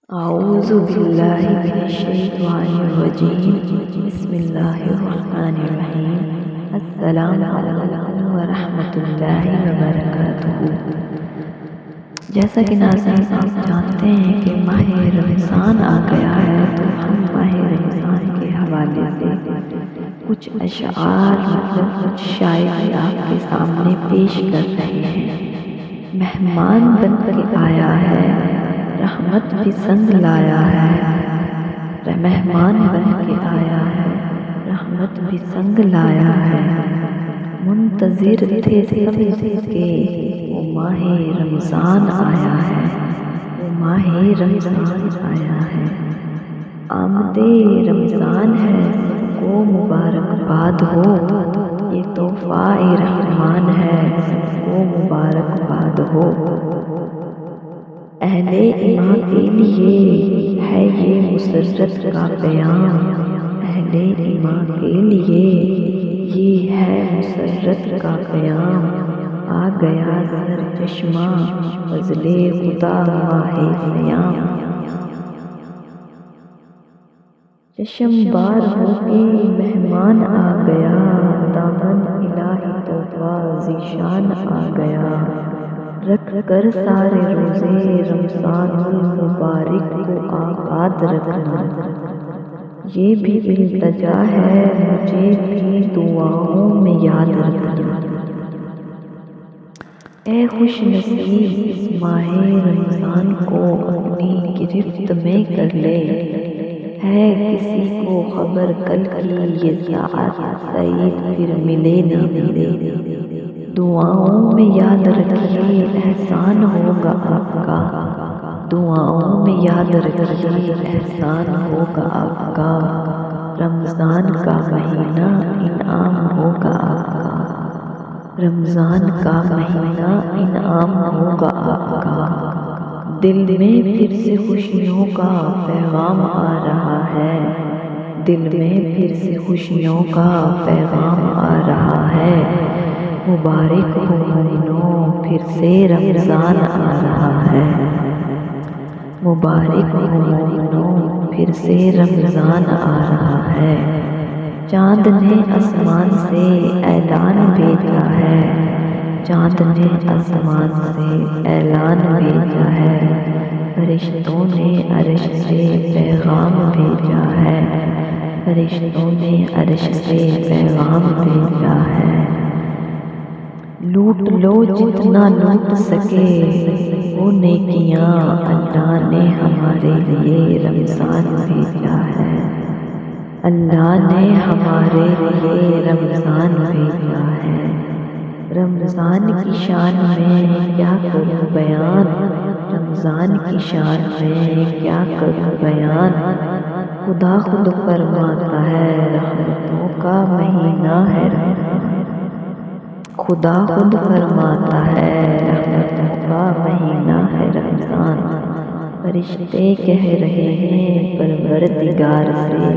أعوذ بالله من الشيطان الرجيم بسم الله الرحمن الرحیم السلام علیکم ورحمۃ اللہ وبرکاتہ۔ جیسا کہ ناظرین آپ جانتے ہیں کہ ماہ رمضان آ گیا ہے، تو ہم ماہ رمضان کے حوالے سے کچھ اشعار کچھ شاعری آپ کے سامنے پیش کر رہے ہیں۔ مہمان بن کے آیا ہے، رحمت بھی سنگ لایا ہے، مہمان بن کے آیا ہے، رحمت بھی سنگ لایا ہے۔ منتظر تھے سب اس کے، وہ ماہ رمضان آیا ہے، وہ ماہ رمضان آیا ہے۔ آمد رمضان ہے، سب کو مبارکباد ہو، یہ تحفہ رحمان ہے، سب کو مبارکباد ہو۔ اہل ایمان کے لیے ہے یہ مسرت کا پیام، اہل ایمان کے لیے یہ ہے مسرت کا پیام۔ آ گیا سر چشمہ فضل خدا ماہ صیام، چشم بار ہو کے مہمان آ گیا، دامن الہی تحفہ ذیشان آ گیا۔ رکھ کر سارے روزے رمضان المبارک کو آباد رکھنا، یہ بھی التجا ہے مجھے بھی دعاؤں میں یاد رکھنا۔ اے خوش نصیب اس ماہ رمضان کو اپنی گرفت میں کر لے، ہے کسی کو خبر کل کی یہ ساعت سعید پھر ملے نہ ملے۔ دعاؤں میں یاد رکھیے احسان ہوگا آپ کا، دعاؤں میں یاد رکھیے احسان ہوگا آپ کا۔ رمضان کا مہینہ انعام ہوگا آپ کا، رمضان کا مہینہ انعام ہوگا آپ کا۔ دل میں پھر سے خوشیوں کا پیغام آ رہا ہے، دل میں پھر سے خوشیوں کا پیغام آ رہا ہے۔ مبارک ہو مومنوں پھر سے رمضان آ رہا ہے، مبارک ہو مومنوں پھر سے رمضان آ رہا ہے۔ چاند نے آسمان سے اعلان بھیجا ہے، چاند نے آسمان سے اعلان بھیجا ہے۔ فرشتوں نے عرش سے پیغام بھیجا ہے، فرشتوں نے عرش سے پیغام بھیجا ہے۔ لوٹ لو جتنا لوٹ سکے وہ نیکیاں، اللہ نے ہمارے لیے رمضان بھیجا ہے، اللہ نے ہمارے لیے رمضان بھیجا ہے۔ رمضان کی شان میں کیا کروں بیان، رمضان کی شان میں کیا کروں بیان۔ خدا خود فرماتا ہے رحمتوں کا مہینہ ہے رمضان، خدا خود فرماتا ہے رحمتوں کا مہینہ ہے رمضان۔ فرشتے کہہ رہے ہیں پروردگار سے،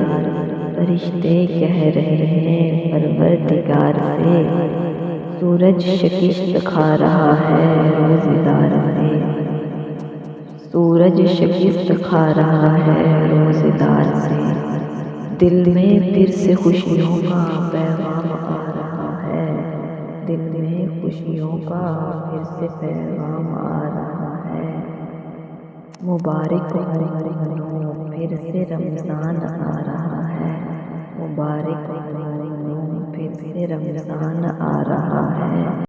فرشتے کہہ رہے ہیں پروردگار سے، سورج شکست کھا رہا ہے روزے دار سے، سورج شکست کھا رہا ہے روزے دار سے۔ دل میں پھر سے خوشیوں کا پیغام آ رہا ہے، دل میں خوشیوں کا پھر سے پیغام آ رہا ہے۔ مبارک ہو مومنوں پھر سے رمضان آ رہا ہے، مبارک ہو مومنوں پھر سے رمضان آ رہا ہے۔